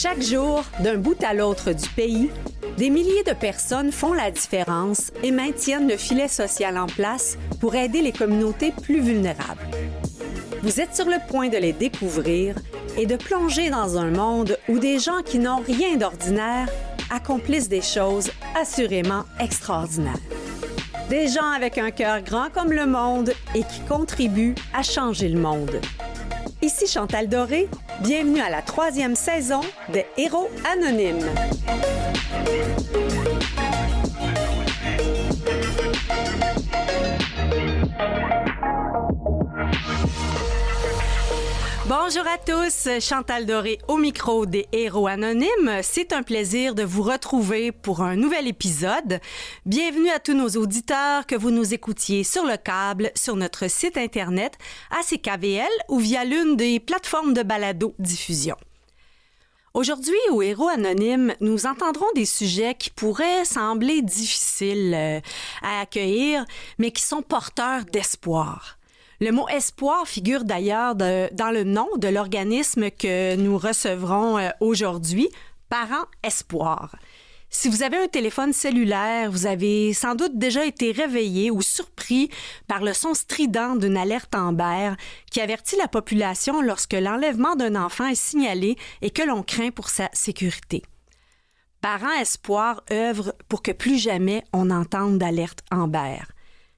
Chaque jour, d'un bout à l'autre du pays, des milliers de personnes font la différence et maintiennent le filet social en place pour aider les communautés plus vulnérables. Vous êtes sur le point de les découvrir et de plonger dans un monde où des gens qui n'ont rien d'ordinaire accomplissent des choses assurément extraordinaires. Des gens avec un cœur grand comme le monde et qui contribuent à changer le monde. Ici Chantal Doré, bienvenue à la 3e saison des Héros Anonymes. Bonjour à tous, Chantal Doré au micro des Héros Anonymes. C'est un plaisir de vous retrouver pour un nouvel épisode. Bienvenue à tous nos auditeurs, que vous nous écoutiez sur le câble, sur notre site internet, à CKVL ou via l'une des plateformes de balado-diffusion. Aujourd'hui, aux Héros Anonymes, nous entendrons des sujets qui pourraient sembler difficiles à accueillir, mais qui sont porteurs d'espoir. Le mot « espoir » figure d'ailleurs dans le nom de l'organisme que nous recevrons aujourd'hui, Parents Espoir. Si vous avez un téléphone cellulaire, vous avez sans doute déjà été réveillé ou surpris par le son strident d'une alerte Amber qui avertit la population lorsque l'enlèvement d'un enfant est signalé et que l'on craint pour sa sécurité. Parents Espoir œuvre pour que plus jamais on n'entende d'alerte Amber.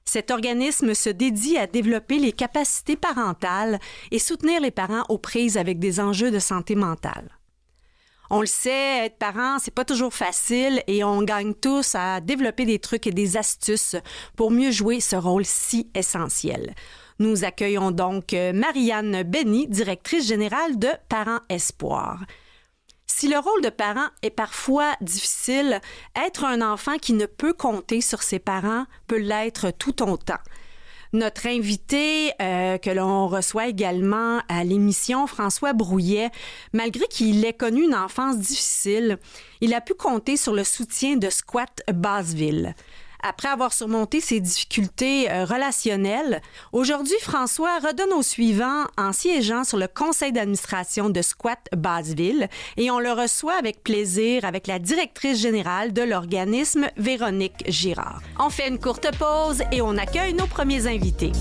Cet organisme se dédie à développer les capacités parentales et soutenir les parents aux prises avec des enjeux de santé mentale. On le sait, être parent, c'est pas toujours facile et on gagne tous à développer des trucs et des astuces pour mieux jouer ce rôle si essentiel. Nous accueillons donc Marianne Benny, directrice générale de Parents Espoir. Si le rôle de parent est parfois difficile, être un enfant qui ne peut compter sur ses parents peut l'être tout autant. Notre invité, que l'on reçoit également à l'émission, François Brouillet, malgré qu'il ait connu une enfance difficile, il a pu compter sur le soutien de Squat Basseville. Après avoir surmonté ses difficultés relationnelles, aujourd'hui, François redonne au suivant en siégeant sur le conseil d'administration de Squat Basseville et on le reçoit avec plaisir avec la directrice générale de l'organisme, Véronique Girard. On fait une courte pause et on accueille nos premiers invités.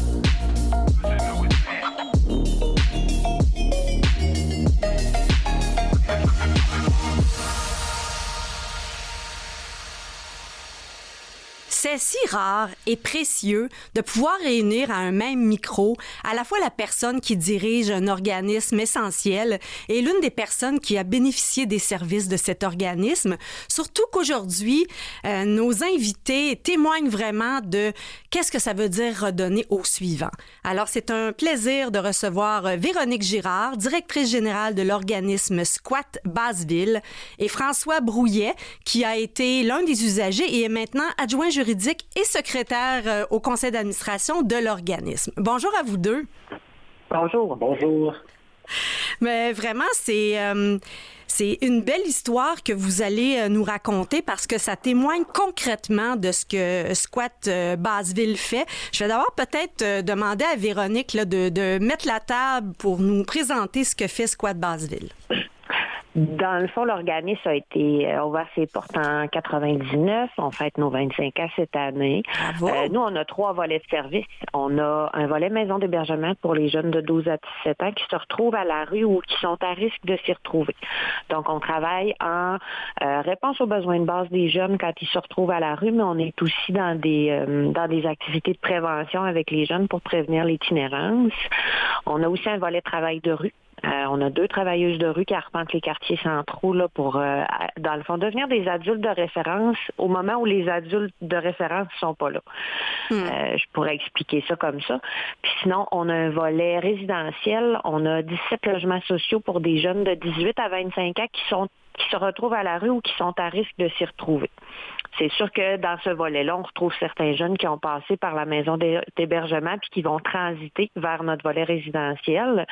C'est si rare et précieux de pouvoir réunir à un même micro à la fois la personne qui dirige un organisme essentiel et l'une des personnes qui a bénéficié des services de cet organisme, surtout qu'aujourd'hui, nos invités témoignent vraiment de qu'est-ce que ça veut dire redonner au suivant. Alors, c'est un plaisir de recevoir Véronique Girard, directrice générale de l'organisme Squat Basseville, et François Brouillet, qui a été l'un des usagers et est maintenant adjoint juridique et secrétaire au conseil d'administration de l'organisme. Bonjour à vous deux. Bonjour. Bonjour. Mais vraiment, c'est une belle histoire que vous allez nous raconter parce que ça témoigne concrètement de ce que Squat Basseville fait. Je vais d'abord peut-être demander à Véronique là, de mettre la table pour nous présenter ce que fait Squat Basseville. Dans le fond, l'organisme a été ouvert ses portes en 99. On fête nos 25 ans cette année. Nous, on a 3 volets de service. On a un volet maison d'hébergement pour les jeunes de 12 à 17 ans qui se retrouvent à la rue ou qui sont à risque de s'y retrouver. Donc, on travaille en réponse aux besoins de base des jeunes quand ils se retrouvent à la rue, mais on est aussi dans des activités de prévention avec les jeunes pour prévenir l'itinérance. On a aussi un volet travail de rue. On a 2 travailleuses de rue qui arpentent les quartiers centraux là, pour, dans le fond, devenir des adultes de référence au moment où les adultes de référence ne sont pas là. Je pourrais expliquer ça comme ça. Puis sinon, on a un volet résidentiel. On a 17 logements sociaux pour des jeunes de 18 à 25 ans qui se retrouvent à la rue ou qui sont à risque de s'y retrouver. C'est sûr que dans ce volet-là, on retrouve certains jeunes qui ont passé par la maison d'hébergement puis qui vont transiter vers notre volet résidentiel.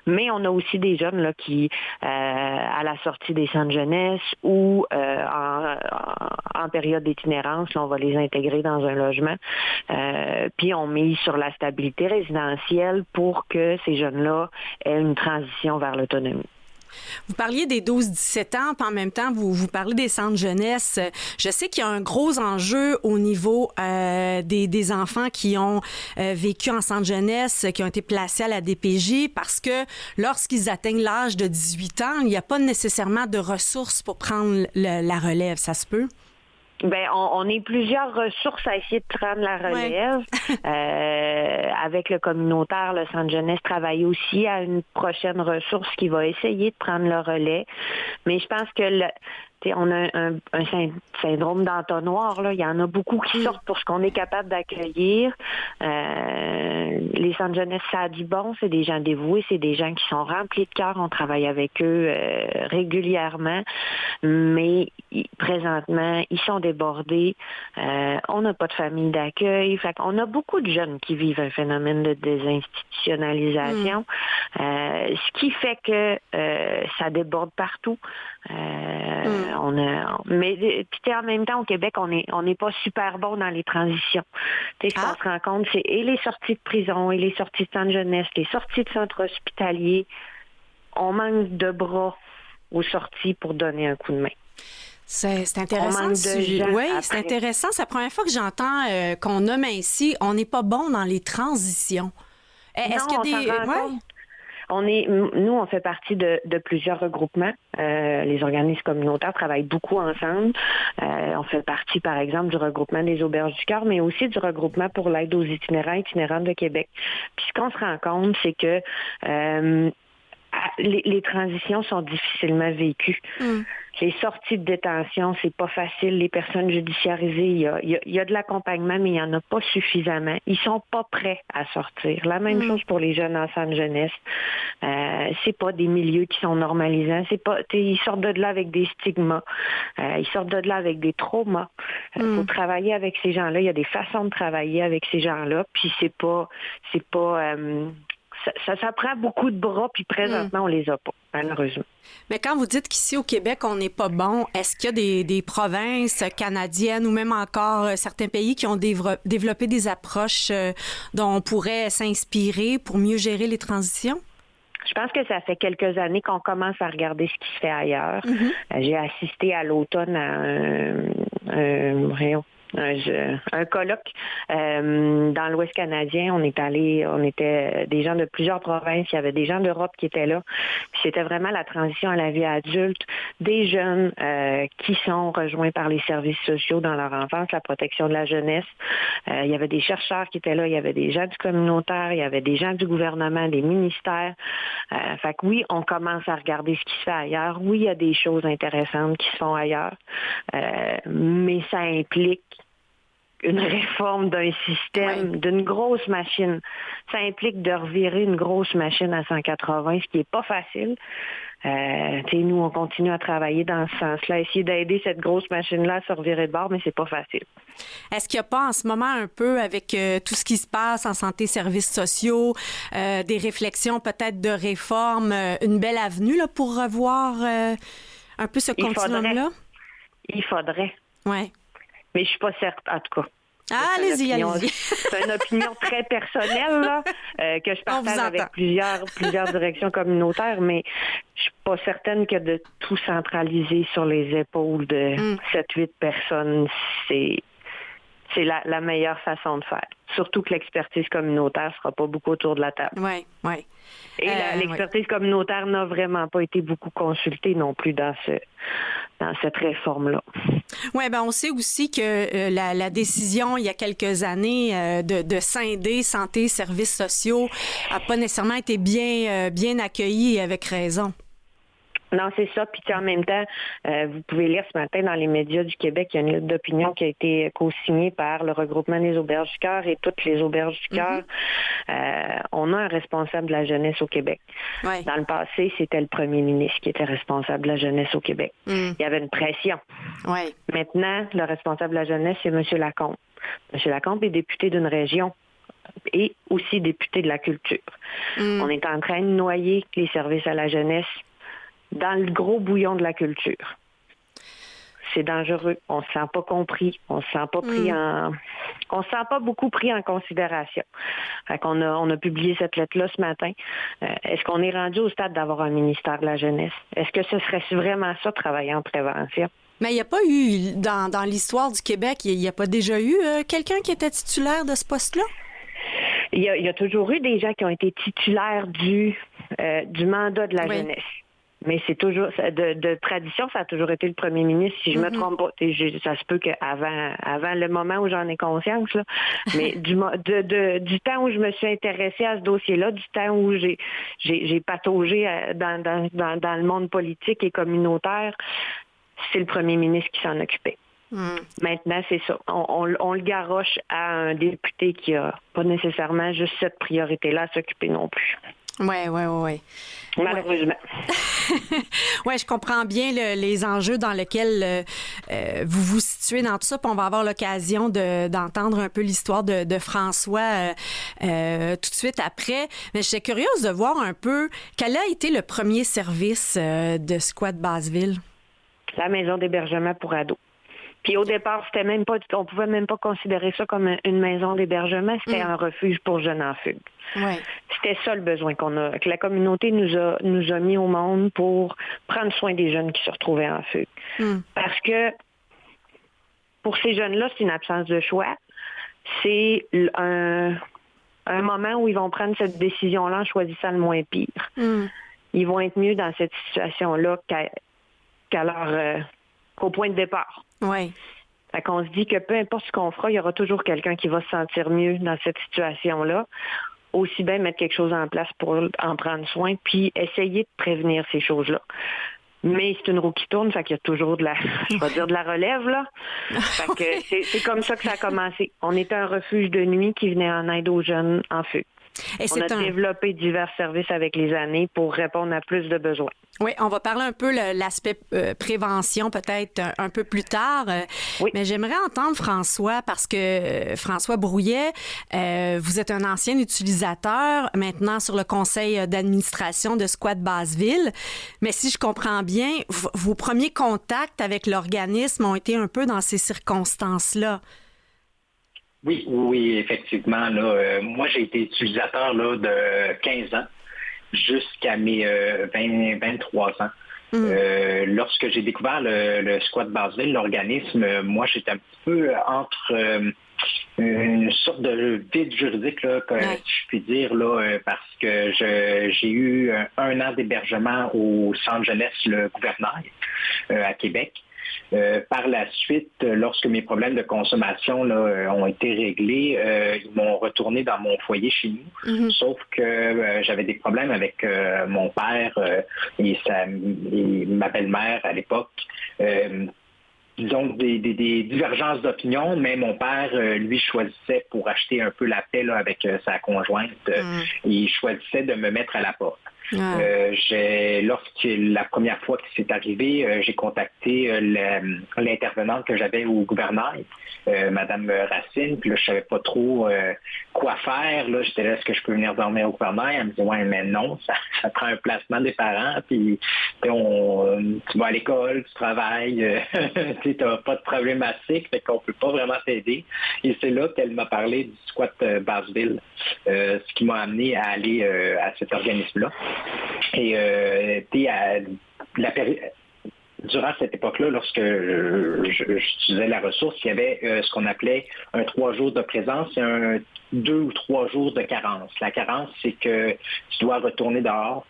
Mais on a aussi des jeunes là, qui, à la sortie des centres jeunesse ou en période d'itinérance, là, on va les intégrer dans un logement. Puis on mise sur la stabilité résidentielle pour que ces jeunes-là aient une transition vers l'autonomie. Vous parliez des 12-17 ans, puis en même temps, vous parlez des centres jeunesse. Je sais qu'il y a un gros enjeu au niveau des enfants qui ont vécu en centre jeunesse, qui ont été placés à la DPJ, parce que lorsqu'ils atteignent l'âge de 18 ans, il n'y a pas nécessairement de ressources pour prendre la relève. Ça se peut? Ben, on est plusieurs ressources à essayer de prendre la relève. Ouais. Avec le communautaire, le centre jeunesse travaille aussi à une prochaine ressource qui va essayer de prendre le relais. Mais je pense que on a un syndrome d'entonnoir, là. Il y en a beaucoup qui sortent pour ce qu'on est capable d'accueillir. Les centres jeunesse, ça a du bon. C'est des gens dévoués, c'est des gens qui sont remplis de cœur. On travaille avec eux régulièrement. Mais présentement, ils sont débordés. On n'a pas de famille d'accueil. Fait qu'on a beaucoup de jeunes qui vivent un phénomène de désinstitutionnalisation. Ce qui fait que ça déborde partout. Mais en même temps, au Québec, on n'est pas super bon dans les transitions. Ce qu'on se rend compte, c'est et les sorties de prison, et les sorties de centre jeunesse, les sorties de centres hospitaliers. On manque de bras aux sorties pour donner un coup de main. C'est intéressant. Oui, c'est intéressant. C'est la première fois que j'entends qu'on nomme ainsi, on n'est pas bon dans les transitions. Est-ce qu'il y a des... Nous, on fait partie de plusieurs regroupements. Les organismes communautaires travaillent beaucoup ensemble. On fait partie, par exemple, du regroupement des Auberges du Cœur, mais aussi du regroupement pour l'aide aux itinérants et itinérantes de Québec. Puis ce qu'on se rend compte, c'est que les transitions sont difficilement vécues. Les sorties de détention, c'est pas facile. Les personnes judiciarisées, il y a de l'accompagnement, mais il n'y en a pas suffisamment. Ils sont pas prêts à sortir. La même chose pour les jeunes en centre jeunesse. C'est pas des milieux qui sont normalisants. C'est pas, ils sortent de là avec des stigmas. Ils sortent de là avec des traumas. Faut travailler avec ces gens-là. Il y a des façons de travailler avec ces gens-là. Puis c'est pas ça prend beaucoup de bras, puis présentement, on les a pas, malheureusement. Mais quand vous dites qu'ici, au Québec, on n'est pas bon, est-ce qu'il y a des provinces canadiennes ou même encore certains pays qui ont développé des approches dont on pourrait s'inspirer pour mieux gérer les transitions? Je pense que ça fait quelques années qu'on commence à regarder ce qui se fait ailleurs. J'ai assisté à l'automne à un colloque dans l'Ouest canadien. On était des gens de plusieurs provinces. Il y avait des gens d'Europe qui étaient là. Puis c'était vraiment la transition à la vie adulte, des jeunes qui sont rejoints par les services sociaux dans leur enfance, la protection de la jeunesse. Il y avait des chercheurs qui étaient là, il y avait des gens du communautaire, il y avait des gens du gouvernement, des ministères. Fait que oui, on commence à regarder ce qui se fait ailleurs. Oui, il y a des choses intéressantes qui se font ailleurs, mais ça implique une réforme d'un système, d'une grosse machine. Ça implique de revirer une grosse machine à 180, ce qui n'est pas facile. Nous, on continue à travailler dans ce sens-là, essayer d'aider cette grosse machine-là à se revirer de bord, mais c'est pas facile. Est-ce qu'il n'y a pas en ce moment un peu, avec tout ce qui se passe en santé, services sociaux, des réflexions peut-être de réforme, une belle avenue là, pour revoir un peu ce continuum-là? Il faudrait. Oui. Mais je suis pas certaine, en tout cas. Allez-y. C'est une opinion très personnelle là, que je partage avec plusieurs directions communautaires, mais je suis pas certaine que de tout centraliser sur les épaules de 7-8 personnes, c'est la meilleure façon de faire. Surtout que l'expertise communautaire ne sera pas beaucoup autour de la table. Oui. Et l'expertise communautaire n'a vraiment pas été beaucoup consultée non plus dans cette réforme-là. Oui, on sait aussi que la décision, il y a quelques années, de scinder santé, services sociaux n'a pas nécessairement été bien accueillie et avec raison. Non, c'est ça. Puis en même temps, vous pouvez lire ce matin dans les médias du Québec, il y a une lettre d'opinion qui a été co-signée par le regroupement des Auberges du Cœur et toutes les Auberges du Cœur. On a un responsable de la jeunesse au Québec. Ouais. Dans le passé, c'était le premier ministre qui était responsable de la jeunesse au Québec. Il y avait une pression. Ouais. Maintenant, le responsable de la jeunesse, c'est M. Lacombe. M. Lacombe est député d'une région et aussi député de la culture. On est en train de noyer les services à la jeunesse dans le gros bouillon de la culture. c'est dangereux. On se sent pas compris. On se sent pas on se sent pas beaucoup pris en considération. Fait qu'on on a publié cette lettre-là ce matin. Est-ce qu'on est rendu au stade d'avoir un ministère de la jeunesse? Est-ce que ce serait vraiment ça, travailler en prévention? Mais il n'y a pas eu, dans l'histoire du Québec, il n'y a pas déjà eu quelqu'un qui était titulaire de ce poste-là? Il y a toujours eu des gens qui ont été titulaires du mandat de la jeunesse. Mais c'est toujours, de tradition, ça a toujours été le premier ministre, si je me trompe pas. Ça se peut qu'avant le moment où j'en ai conscience, là, mais du temps où je me suis intéressée à ce dossier-là, du temps où j'ai pataugé dans le monde politique et communautaire, c'est le premier ministre qui s'en occupait. Maintenant, c'est ça. On le garoche à un député qui a pas nécessairement juste cette priorité-là à s'occuper non plus. Oui. Malheureusement. Oui, je comprends bien les enjeux dans lesquels vous vous situez dans tout ça. Puis on va avoir l'occasion d'entendre un peu l'histoire de François tout de suite après. Mais j'étais curieuse de voir un peu quel a été le premier service de Squat Basseville. La maison d'hébergement pour ados. Puis au départ, on pouvait même pas considérer ça comme une maison d'hébergement, c'était un refuge pour jeunes en fugue. Ouais. C'était ça le besoin que la communauté nous a mis au monde pour prendre soin des jeunes qui se retrouvaient en fugue. Parce que pour ces jeunes-là, c'est une absence de choix. C'est un moment où ils vont prendre cette décision-là en choisissant le moins pire. Ils vont être mieux dans cette situation-là qu'au point de départ. Oui. Fait qu'on se dit que peu importe ce qu'on fera, il y aura toujours quelqu'un qui va se sentir mieux dans cette situation-là. Aussi bien mettre quelque chose en place pour en prendre soin, puis essayer de prévenir ces choses-là. Mais c'est une roue qui tourne, fait qu'il y a toujours de la relève, là. Fait que c'est comme ça que ça a commencé. On était un refuge de nuit qui venait en aide aux jeunes en fugue. On a développé divers services avec les années pour répondre à plus de besoins. Oui, on va parler un peu l'aspect prévention peut-être un peu plus tard. Oui. Mais j'aimerais entendre François parce que François Brouillet, vous êtes un ancien utilisateur maintenant sur le conseil d'administration de Squat Basseville. Mais si je comprends bien, vos premiers contacts avec l'organisme ont été un peu dans ces circonstances-là. Oui, effectivement. Là, moi, j'ai été utilisateur là, de 15 ans jusqu'à mes 23 ans. Lorsque j'ai découvert le Squat Basseville, l'organisme, moi, j'étais un petit peu entre une sorte de vide juridique, là, si je puis dire, là, parce que j'ai eu un an d'hébergement au Centre jeunesse Le Gouvernail à Québec. Par la suite, lorsque mes problèmes de consommation là, ont été réglés, ils m'ont retourné dans mon foyer chez nous. Sauf que j'avais des problèmes avec mon père et ma belle-mère à l'époque. Disons des divergences d'opinion, mais mon père, lui, choisissait pour acheter un peu la paix là, avec sa conjointe. Il choisissait de me mettre à la porte. Lorsque la première fois que c'est arrivé, j'ai contacté l'intervenante que j'avais au gouvernail, Madame Racine, puis là, je savais pas trop quoi faire. Là, j'étais là, est-ce que je peux venir dormir au gouvernail? Elle me dit, ouais, mais non, ça prend un placement des parents, puis tu vas à l'école, tu travailles, tu n'as pas de problématique, fait qu'on peut pas vraiment t'aider. Et c'est là qu'elle m'a parlé du Squat Basseville, ce qui m'a amené à aller à cet organisme-là. Et durant cette époque-là, lorsque j'utilisais la ressource, il y avait ce qu'on appelait un 3 jours de présence et un 2 ou 3 jours de carence. La carence, c'est que tu dois retourner dehors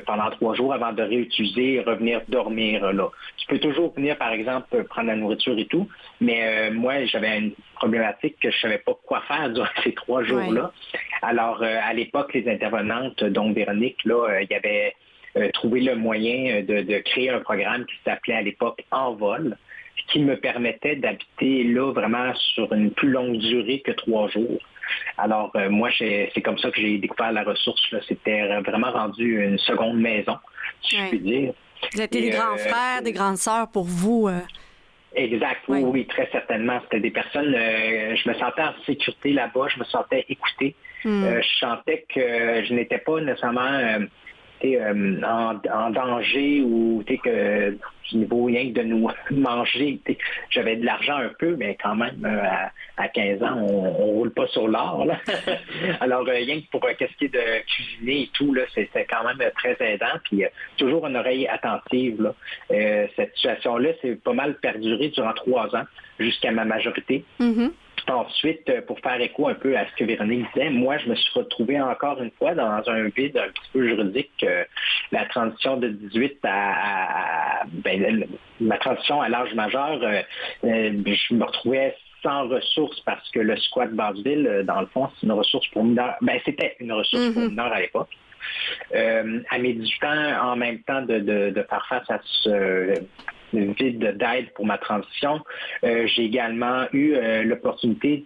pendant 3 jours avant de réutiliser et revenir dormir là. Tu peux toujours venir, par exemple, prendre la nourriture et tout, mais moi, j'avais une problématique que je ne savais pas quoi faire durant ces 3 jours-là. Alors, à l'époque, les intervenantes, donc Véronique, là, il y avait trouvé le moyen de créer un programme qui s'appelait à l'époque Envol, qui me permettait d'habiter là vraiment sur une plus longue durée que 3 jours. Alors, moi, c'est comme ça que j'ai découvert la ressource. Là. C'était vraiment rendu une seconde maison, si je puis dire. Vous étiez des grands frères, des grandes sœurs pour vous. Exact, oui, très certainement. C'était des personnes, je me sentais en sécurité là-bas, je me sentais écouté. Je sentais que je n'étais pas nécessairement en danger ou que du niveau rien que de nous manger. J'avais de l'argent un peu, mais quand même, à 15 ans, on roule pas sur l'or. Là. Alors, rien que pour qu'est-ce qui est de cuisiner et tout, là, c'est quand même très aidant. Puis, toujours une oreille attentive. Là. Cette situation-là, c'est pas mal perduré durant 3 ans, jusqu'à ma majorité. Mm-hmm. Ensuite, pour faire écho un peu à ce que Véronique disait, moi, je me suis retrouvé encore une fois dans un vide un petit peu juridique. La transition de 18 ma transition à l'âge majeur, je me retrouvais sans ressources parce que le squat Basseville, dans le fond, c'est une ressource pour mineurs. C'était une ressource pour mineurs à l'époque. À mes 18 ans, en même temps de faire face à ce vide d'aide pour ma transition. J'ai également eu l'opportunité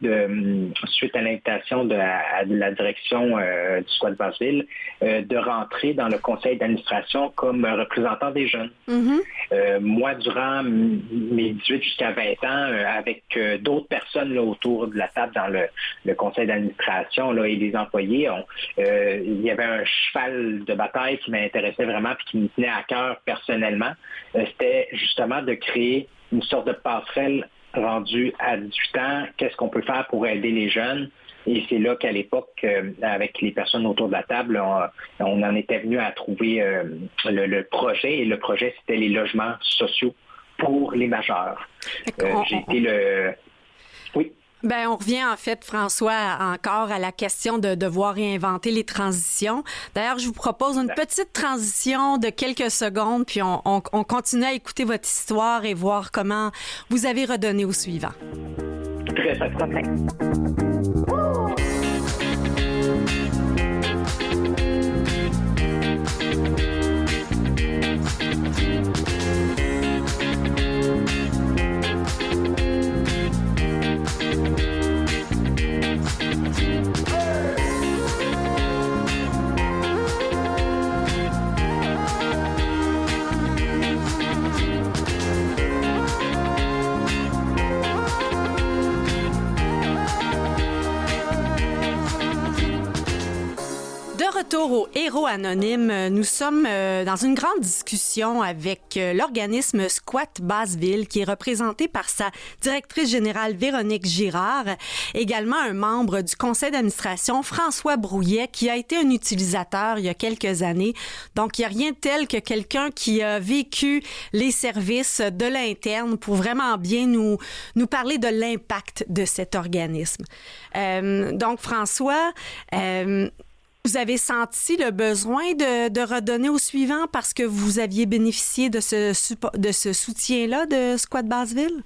suite à l'invitation de la direction du squat Basseville, de rentrer dans le conseil d'administration comme représentant des jeunes. Mm-hmm. Moi, durant mes 18 jusqu'à 20 ans, avec d'autres personnes là, autour de la table dans le conseil d'administration là, et des employés, il y avait un cheval de bataille qui m'intéressait vraiment et qui me tenait à cœur personnellement. C'était justement de créer une sorte de passerelle rendue à 18 ans. Qu'est-ce qu'on peut faire pour aider les jeunes? Et c'est là qu'à l'époque, avec les personnes autour de la table, on en était venu à trouver le projet. Et le projet, c'était les logements sociaux pour les majeurs. J'ai été Oui. Ben, on revient en fait, François, encore à la question de devoir réinventer les transitions. D'ailleurs, je vous propose une petite transition de quelques secondes, puis on continue à écouter votre histoire et voir comment vous avez redonné au suivant. Très pas de problème. Retour au Héros Anonyme, nous sommes dans une grande discussion avec l'organisme Squat Basseville qui est représenté par sa directrice générale Véronique Girard, également un membre du conseil d'administration François Brouillet qui a été un utilisateur il y a quelques années. Donc, il n'y a rien de tel que quelqu'un qui a vécu les services de l'interne pour vraiment bien nous parler de l'impact de cet organisme. Donc, François, vous avez senti le besoin de redonner au suivant parce que vous aviez bénéficié de ce soutien-là de Squat Basseville?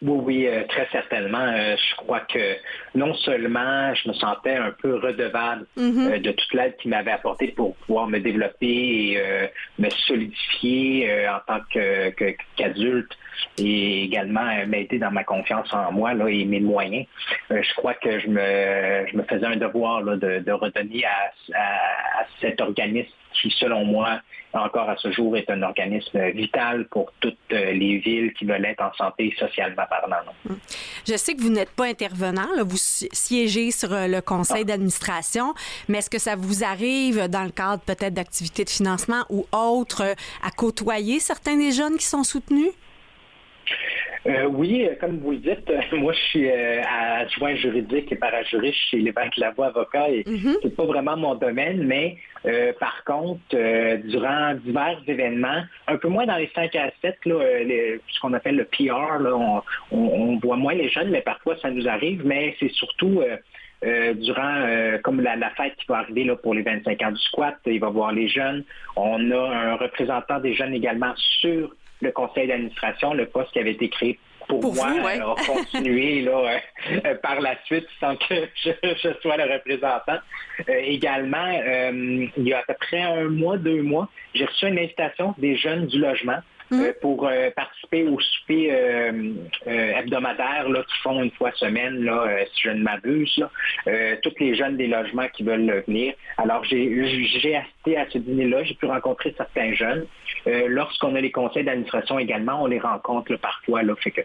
Oui, très certainement. Je crois que non seulement je me sentais un peu redevable de toute l'aide qu'il m'avait apportée pour pouvoir me développer et me solidifier en tant qu'adulte et également m'aider dans ma confiance en moi là, et mes moyens. Je crois que je me faisais un devoir là, de redonner à cet organisme qui, selon moi, encore à ce jour, est un organisme vital pour toutes les villes qui veulent être en santé socialement parlant. Je sais que vous n'êtes pas intervenant, là, vous siégez sur le conseil d'administration, mais est-ce que ça vous arrive, dans le cadre peut-être d'activités de financement ou autres, à côtoyer certains des jeunes qui sont soutenus? Oui, comme vous le dites, moi je suis adjoint juridique et parajuriste chez Lévesque Lavoie Avocats et c'est pas vraiment mon domaine, mais par contre, durant divers événements, un peu moins dans les 5 à 7, là, ce qu'on appelle le PR, là, on voit moins les jeunes, mais parfois ça nous arrive, mais c'est surtout durant comme la fête qui va arriver là, pour les 25 ans du squat, il va voir les jeunes. On a un représentant des jeunes également sur le conseil d'administration, le poste qui avait été créé pour moi, vous, ouais. A continué là, par la suite sans que je sois le représentant. Également, il y a à peu près 1 mois, 2 mois, j'ai reçu une invitation des jeunes du logement pour participer au souper hebdomadaire là, qu'ils font une fois semaine, là, si je ne m'abuse. Là. Tous les jeunes des logements qui veulent venir. Alors, j'ai assisté à ce dîner-là. J'ai pu rencontrer certains jeunes. Lorsqu'on a les conseils d'administration également, on les rencontre là, parfois. Là, fait que,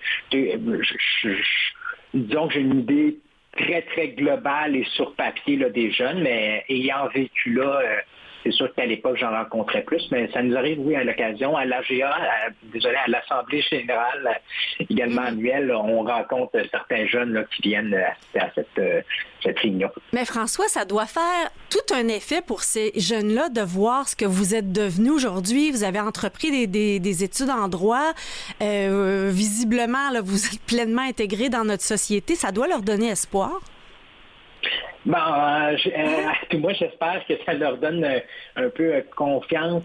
disons que j'ai une idée très, très globale et sur papier là, des jeunes, mais ayant vécu là c'est sûr qu'à l'époque, j'en rencontrais plus, mais ça nous arrive, oui, à l'occasion, à l'AGA, à l'Assemblée générale, également annuelle, on rencontre certains jeunes là, qui viennent assister à cette réunion. Mais François, ça doit faire tout un effet pour ces jeunes-là de voir ce que vous êtes devenus aujourd'hui. Vous avez entrepris des études en droit. Visiblement, là, vous êtes pleinement intégrés dans notre société. Ça doit leur donner espoir. Moi, j'espère que ça leur donne un peu confiance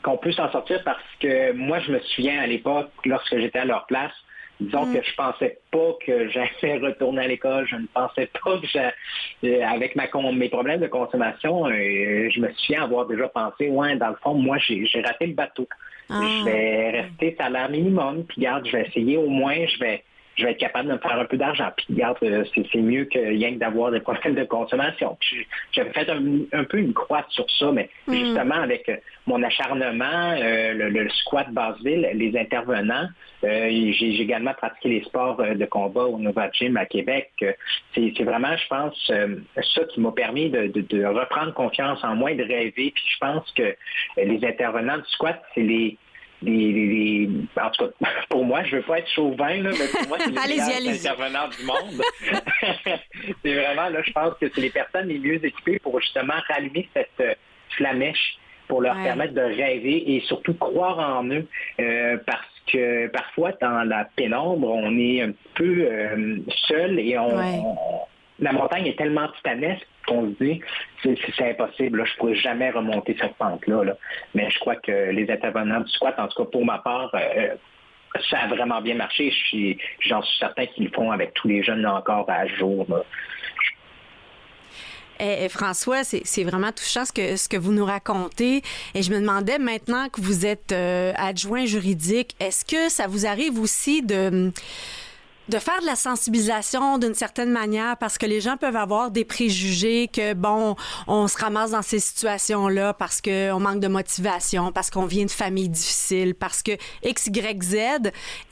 qu'on peut s'en sortir parce que moi, je me souviens à l'époque, lorsque j'étais à leur place, disons que je pensais pas que j'allais retourner à l'école, je ne pensais pas que avec mes problèmes de consommation, je me souviens avoir déjà pensé, dans le fond, moi, j'ai raté le bateau. Je vais rester salaire minimum, puis regarde, je vais essayer au moins, je vais être capable de me faire un peu d'argent. Puis regarde, c'est mieux que rien que d'avoir des problèmes de consommation. J'avais fait un peu une croix sur ça, mais justement avec mon acharnement, le squat Basseville, les intervenants, j'ai également pratiqué les sports de combat au Nova Gym à Québec. C'est vraiment, je pense, ça qui m'a permis de reprendre confiance en moi et de rêver. Puis je pense que les intervenants du squat, c'est en tout cas, pour moi, je ne veux pas être chauvin, là, mais pour moi, c'est les meilleurs intervenants du monde. C'est vraiment, là, je pense que c'est les personnes les mieux équipées pour justement rallumer cette flamèche, pour leur permettre de rêver et surtout croire en eux, parce que parfois, dans la pénombre, on est un peu seul et la montagne est tellement titanesque qu'on se dit c'est impossible, là, je ne pourrais jamais remonter cette pente-là. Là. Mais je crois que les intervenants du squat, en tout cas pour ma part, ça a vraiment bien marché. J'en suis certain qu'ils le font avec tous les jeunes là, encore à jour. François, c'est vraiment touchant ce que vous nous racontez. Et je me demandais, maintenant que vous êtes adjoint juridique, est-ce que ça vous arrive aussi de faire de la sensibilisation d'une certaine manière, parce que les gens peuvent avoir des préjugés que, on se ramasse dans ces situations-là parce qu'on manque de motivation, parce qu'on vient de familles difficiles, parce que X, Y, Z,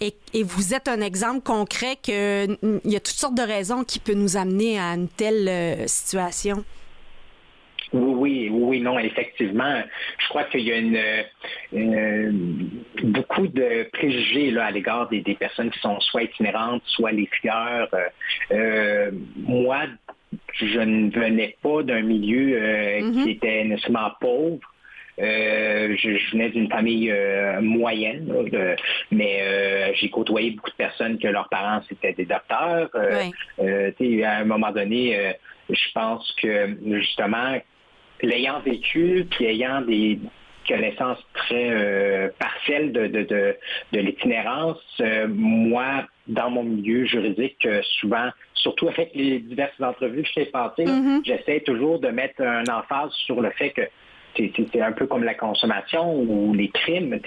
et vous êtes un exemple concret qu'il y a toutes sortes de raisons qui peuvent nous amener à une telle situation. Oui, non, effectivement. Je crois qu'il y a beaucoup de préjugés là, à l'égard des personnes qui sont soit itinérantes, soit les fuyeurs. Moi, je ne venais pas d'un milieu qui était nécessairement pauvre. Je venais d'une famille moyenne, mais j'ai côtoyé beaucoup de personnes que leurs parents c'était des docteurs. À un moment donné, je pense que justement, l'ayant vécu, puis ayant des connaissances très partielles de l'itinérance, moi, dans mon milieu juridique, souvent, surtout avec les diverses entrevues que j'ai passées, j'essaie toujours de mettre un emphase sur le fait que c'est un peu comme la consommation ou les crimes,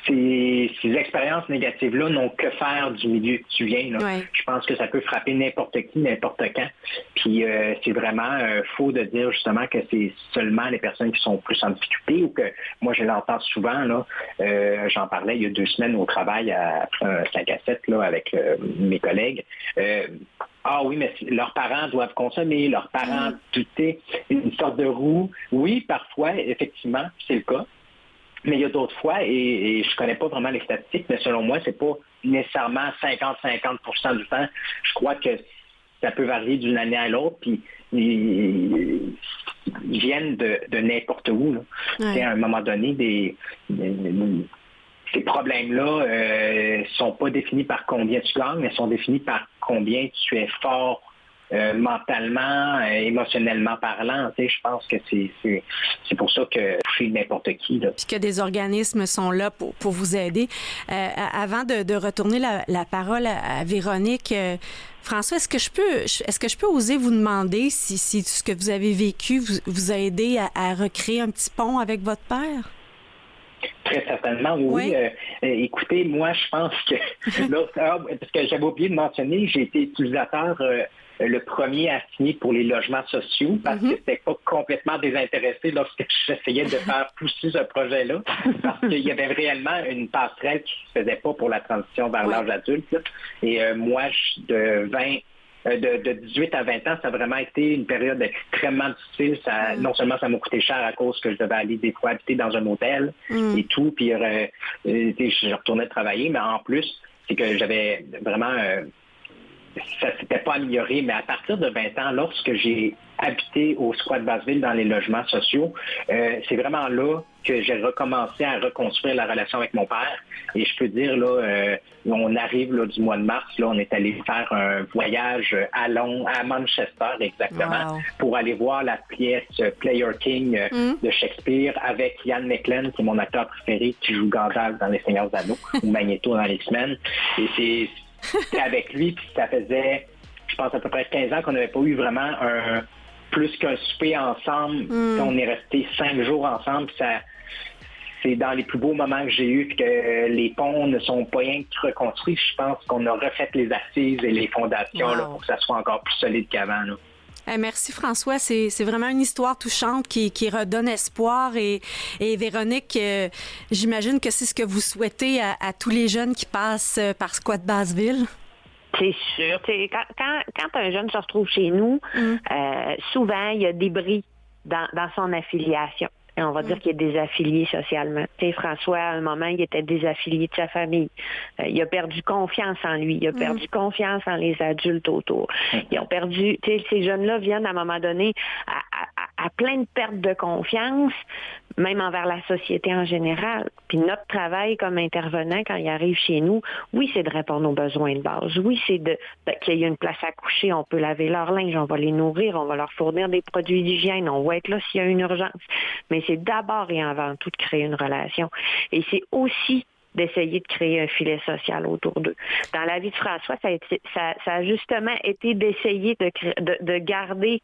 ces expériences négatives-là n'ont que faire du milieu que tu viens. Je pense que ça peut frapper n'importe qui, n'importe quand. Puis c'est vraiment faux de dire justement que c'est seulement les personnes qui sont plus en difficulté ou que moi je l'entends souvent. Là, j'en parlais il y a 2 semaines au travail après un 5 à 7 là, avec mes collègues. Oui, mais leurs parents doivent consommer, leurs parents, une sorte de roue. Oui, parfois, effectivement, c'est le cas. Mais il y a d'autres fois, et je connais pas vraiment les statistiques, mais selon moi, c'est pas nécessairement 50% du temps. Je crois que ça peut varier d'une année à l'autre, puis ils viennent de n'importe où. Là. À un moment donné, ces problèmes-là sont pas définis par combien tu gagnes, mais sont définis par combien tu es fort mentalement, émotionnellement parlant. Je pense que c'est pour ça que toucher n'importe qui. Là. Puis que des organismes sont là pour vous aider. Avant de retourner la parole à Véronique, François, est-ce que je peux oser vous demander si ce que vous avez vécu vous a aidé à recréer un petit pont avec votre père? Très certainement, oui. Écoutez, moi, je pense que, parce que j'avais oublié de mentionner, j'ai été utilisateur le premier à signer pour les logements sociaux parce que c'était pas complètement désintéressé lorsque j'essayais de faire pousser ce projet-là parce qu'il y avait réellement une passerelle qui se faisait pas pour la transition vers l'âge adulte. Là. Et moi, de 20 de 18 à 20 ans, ça a vraiment été une période extrêmement difficile. Non seulement ça m'a coûté cher à cause que je devais aller des fois habiter dans un hôtel et tout, puis je retournais travailler, mais en plus, c'est que j'avais vraiment... ça ne s'était pas amélioré, mais à partir de 20 ans, lorsque j'ai habité au squat Basseville dans les logements sociaux, c'est vraiment là que j'ai recommencé à reconstruire la relation avec mon père. Et je peux dire, là, on arrive là, du mois de mars, là, on est allé faire un voyage à Manchester exactement, pour aller voir la pièce Player King de Shakespeare avec Ian McKellen, qui est mon acteur préféré, qui joue Gandalf dans Les Seigneurs des Anneaux ou Magneto dans les X-Men. Et c'était avec lui, puis ça faisait, je pense, à peu près 15 ans qu'on n'avait pas eu vraiment plus qu'un souper ensemble. On est resté 5 jours ensemble, puis c'est dans les plus beaux moments que j'ai eus, puis que les ponts ne sont pas rien que reconstruits. Je pense qu'on a refait les assises et les fondations là, pour que ça soit encore plus solide qu'avant. Là. Merci François, c'est vraiment une histoire touchante qui redonne espoir et Véronique, j'imagine que c'est ce que vous souhaitez à tous les jeunes qui passent par Squat Basseville. C'est sûr. Quand un jeune se retrouve chez nous, souvent il y a des bris dans son affiliation. Et on va dire qu'il est désaffilié socialement. Tu sais, François, à un moment, il était désaffilié de sa famille. Il a perdu confiance en lui. Il a perdu confiance en les adultes autour. Ils ont perdu... Tu sais, ces jeunes-là viennent à un moment donné à plein de pertes de confiance, même envers la société en général. Puis notre travail comme intervenant, quand ils arrivent chez nous, oui, c'est de répondre aux besoins de base. Oui, c'est qu'il y ait une place à coucher, on peut laver leur linge, on va les nourrir, on va leur fournir des produits d'hygiène, on va être là s'il y a une urgence. Mais c'est d'abord et avant tout de créer une relation. Et c'est aussi d'essayer de créer un filet social autour d'eux. Dans la vie de François, ça a justement été d'essayer de garder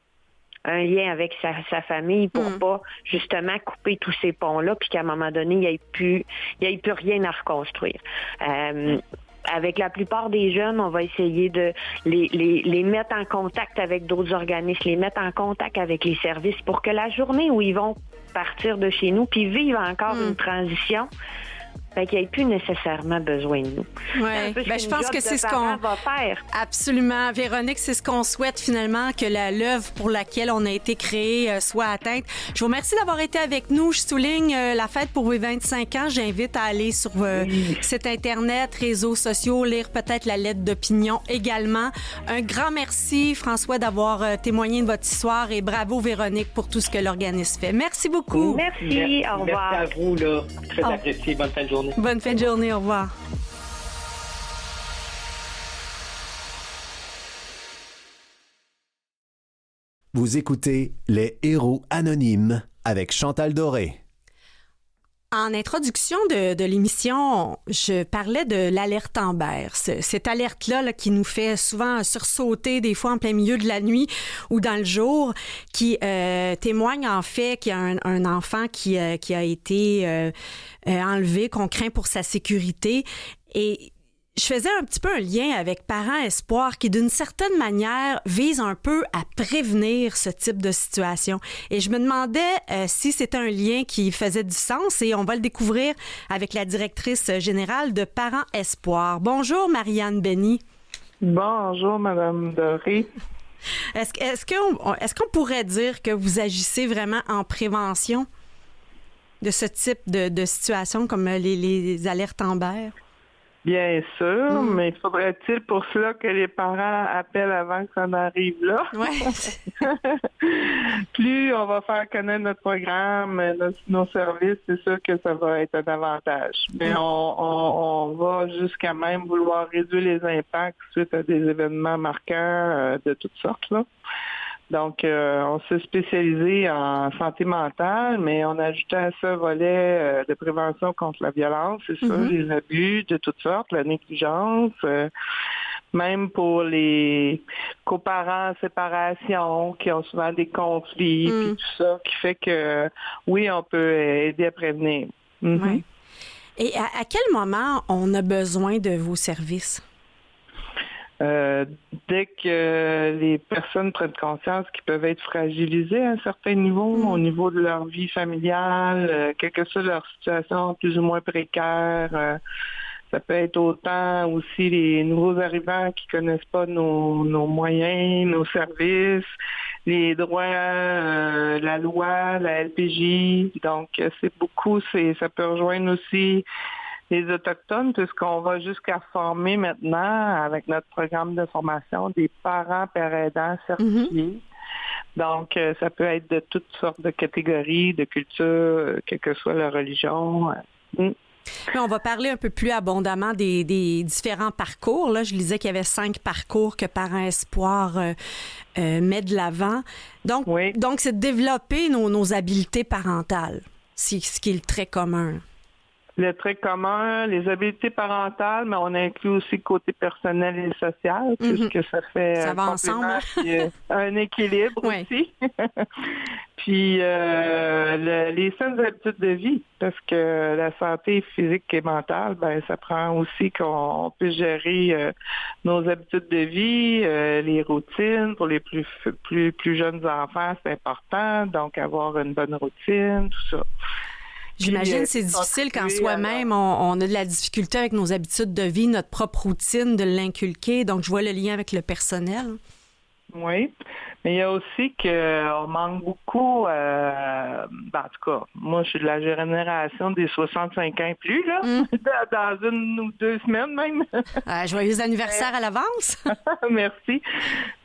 un lien avec sa famille pour pas justement couper tous ces ponts-là, puis qu'à un moment donné, il n'y ait plus rien à reconstruire. Avec la plupart des jeunes, on va essayer de les mettre en contact avec d'autres organismes, les mettre en contact avec les services pour que la journée où ils vont partir de chez nous puis vivre encore une transition, qu'il n'y ait plus nécessairement besoin de nous. Ouais. Je pense que c'est ce qu'on va faire. Absolument. Véronique, c'est ce qu'on souhaite finalement, que l'œuvre pour laquelle on a été créé soit atteinte. Je vous remercie d'avoir été avec nous. Je souligne la fête pour vos 25 ans. J'invite à aller sur site Internet, réseaux sociaux, lire peut-être la lettre d'opinion également. Un grand merci, François, d'avoir témoigné de votre histoire et bravo, Véronique, pour tout ce que l'organisme fait. Merci beaucoup. Merci. Au revoir. Merci à vous. Là. Très apprécié. Bonne fin de journée. Bonne fin de journée, au revoir. Vous écoutez Les Héros Anonymes avec Chantal Doré. En introduction de l'émission, je parlais de l'alerte Amber. Cette alerte-là là, qui nous fait souvent sursauter des fois en plein milieu de la nuit ou dans le jour, qui témoigne en fait qu'il y a un enfant qui a été enlevé, qu'on craint pour sa sécurité. Et je faisais un petit peu un lien avec Parents Espoir qui, d'une certaine manière, vise un peu à prévenir ce type de situation. Et je me demandais si c'était un lien qui faisait du sens et on va le découvrir avec la directrice générale de Parents Espoir. Bonjour, Marianne Benny. Bonjour, Madame Doré. Est-ce qu'on pourrait dire que vous agissez vraiment en prévention de ce type de situation comme les alertes Amber? Bien sûr, mais faudrait-il pour cela que les parents appellent avant que ça n'arrive là? Ouais. Plus on va faire connaître notre programme, nos services, c'est sûr que ça va être un avantage. Mais on va jusqu'à même vouloir réduire les impacts suite à des événements marquants de toutes sortes, là. Donc, on s'est spécialisé en santé mentale, mais on a ajouté à ça un volet de prévention contre la violence, c'est ça, les abus de toutes sortes, la négligence, même pour les coparents en séparation qui ont souvent des conflits, puis tout ça, qui fait que, oui, on peut aider à prévenir. Oui. Et à quel moment on a besoin de vos services? Dès que les personnes prennent conscience qu'ils peuvent être fragilisées à un certain niveau, au niveau de leur vie familiale, quelle que soit leur situation plus ou moins précaire, Ça peut être autant aussi les nouveaux arrivants qui connaissent pas nos moyens, nos services, les droits, la loi, la LPJ. Donc, ça peut rejoindre aussi les Autochtones, puisqu'on va jusqu'à former maintenant, avec notre programme de formation, des parents pères aidants certifiés. Donc, ça peut être de toutes sortes de catégories, de cultures, quelle que soit la religion. Mais on va parler un peu plus abondamment des différents parcours. Là, je lisais qu'il y avait 5 parcours que Parents Espoir met de l'avant. Donc c'est de développer nos habiletés parentales, ce qui est très commun. Le trait commun, les habiletés parentales, mais on inclut aussi le côté personnel et social, puisque ça fait ça va ensemble. Un équilibre aussi. Puis les saines habitudes de vie, parce que la santé physique et mentale, ça prend aussi qu'on puisse gérer nos habitudes de vie, les routines. Pour les plus jeunes enfants, c'est important, donc avoir une bonne routine, tout ça. J'imagine que c'est difficile quand soi-même, on a de la difficulté avec nos habitudes de vie, notre propre routine, de l'inculquer. Donc, je vois le lien avec le personnel. Oui, mais il y a aussi qu'on manque beaucoup, en tout cas, moi je suis de la génération des 65 ans et plus, là, dans 1 ou 2 semaines même. Joyeux anniversaire à l'avance! Merci.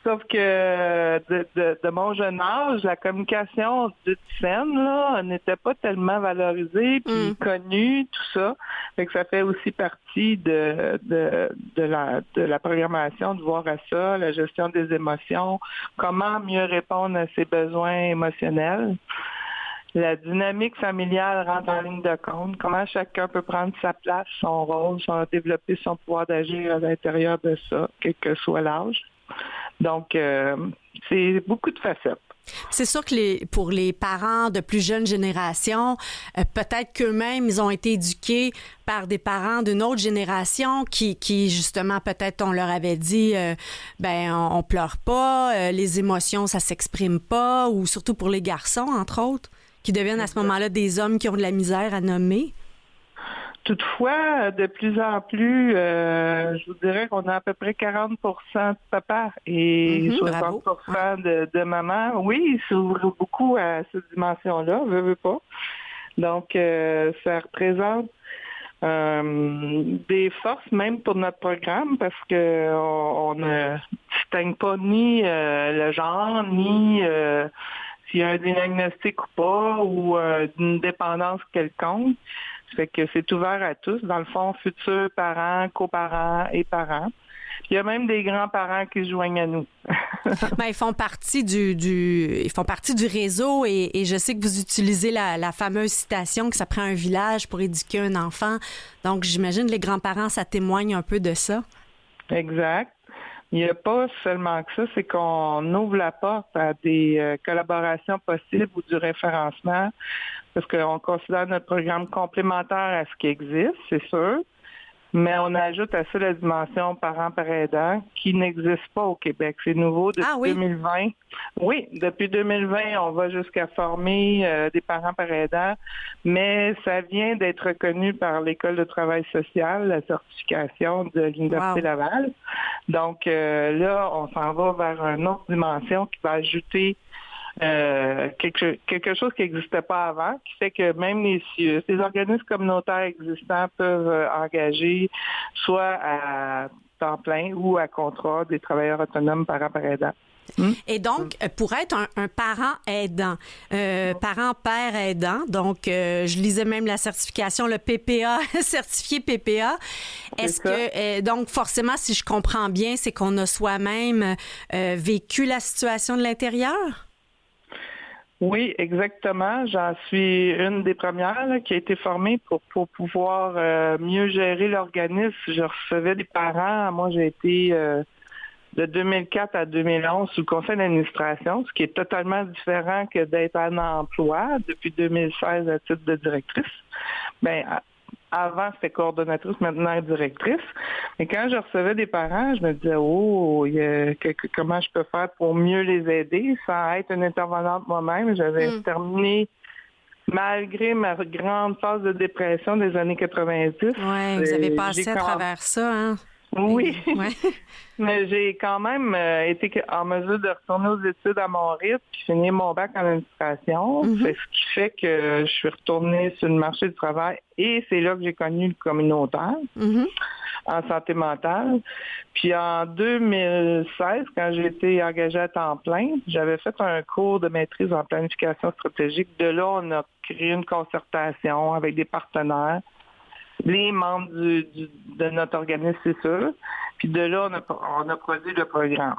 Sauf que de mon jeune âge, la communication dite saine, là, n'était pas tellement valorisée, puis connue, tout ça. Fait que ça fait aussi partie de la programmation, de voir à ça, la gestion des émotions, comment mieux répondre à ses besoins émotionnels. La dynamique familiale rentre en ligne de compte, comment chacun peut prendre sa place, son rôle, développer son pouvoir d'agir à l'intérieur de ça, quel que soit l'âge. Donc, c'est beaucoup de facettes. C'est sûr que pour les parents de plus jeunes générations, peut-être qu'eux-mêmes, ils ont été éduqués par des parents d'une autre génération qui justement, peut-être on leur avait dit, on pleure pas, les émotions, ça s'exprime pas, ou surtout pour les garçons, entre autres, qui deviennent à ce moment-là des hommes qui ont de la misère à nommer. Toutefois, de plus en plus, je vous dirais qu'on a à peu près 40% de papa et 60% de maman. Oui, ils s'ouvrent beaucoup à cette dimension-là, veut pas. Donc, ça représente des forces même pour notre programme parce que on ne distingue pas ni le genre, ni s'il y a un diagnostic ou pas, ou une dépendance quelconque. Fait que c'est ouvert à tous, dans le fond, futurs parents, coparents et parents. Il y a même des grands-parents qui se joignent à nous. Ils font partie du réseau et je sais que vous utilisez la fameuse citation que ça prend un village pour éduquer un enfant. Donc, j'imagine que les grands-parents, ça témoigne un peu de ça. Exact. Il n'y a pas seulement que ça, c'est qu'on ouvre la porte à des collaborations possibles ou du référencement parce qu'on considère notre programme complémentaire à ce qui existe, c'est sûr, mais on ajoute à ça la dimension parents-pères aidants qui n'existe pas au Québec. C'est nouveau depuis 2020. Oui, depuis 2020, on va jusqu'à former des parents-pères aidants, mais ça vient d'être reconnu par l'École de travail social, la certification de l'Université Laval. Donc là, on s'en va vers une autre dimension qui va ajouter quelque chose qui n'existait pas avant, qui fait que même les organismes communautaires existants peuvent engager soit à temps plein ou à contrat des travailleurs autonomes parents-pères aidants. Et donc, pour être un parent aidant, parent-père aidant, donc je lisais même la certification, le PPA, certifié PPA, est-ce que, donc forcément, si je comprends bien, c'est qu'on a soi-même vécu la situation de l'intérieur? Oui, exactement. J'en suis une des premières là, qui a été formée pour pouvoir mieux gérer l'organisme. Je recevais des parents. Moi, j'ai été de 2004 à 2011 sous le conseil d'administration, ce qui est totalement différent que d'être en emploi depuis 2016 à titre de directrice. Avant, c'était coordonnatrice, maintenant directrice. Et quand je recevais des parents, je me disais, comment je peux faire pour mieux les aider sans être une intervenante moi-même. J'avais terminé malgré ma grande phase de dépression des années 90. Oui, vous avez passé à travers ça, hein? Oui, ouais. Mais j'ai quand même été en mesure de retourner aux études à mon rythme puis finir mon bac en administration. Mm-hmm. C'est ce qui fait que je suis retournée sur le marché du travail et c'est là que j'ai connu le communautaire en santé mentale. Puis en 2016, quand j'ai été engagée à temps plein, j'avais fait un cours de maîtrise en planification stratégique. De là, on a créé une concertation avec des partenaires. Les membres de notre organisme, c'est sûr. Puis de là, on a produit le programme.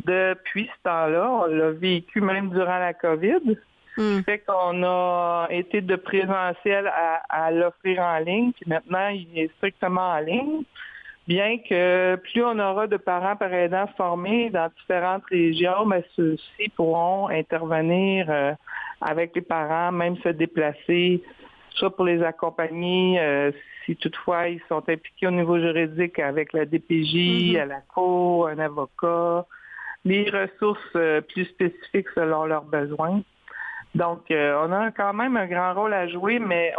Depuis ce temps-là, on l'a vécu même durant la COVID. Ce qui fait qu'on a été de présentiel à l'offrir en ligne. Puis maintenant, il est strictement en ligne. Bien que plus on aura de parents par aidants formés dans différentes régions, mais ceux-ci pourront intervenir avec les parents, même se déplacer, soit pour les accompagner, si toutefois ils sont impliqués au niveau juridique avec la DPJ, à la cour, un avocat, les ressources plus spécifiques selon leurs besoins. Donc, on a quand même un grand rôle à jouer, mais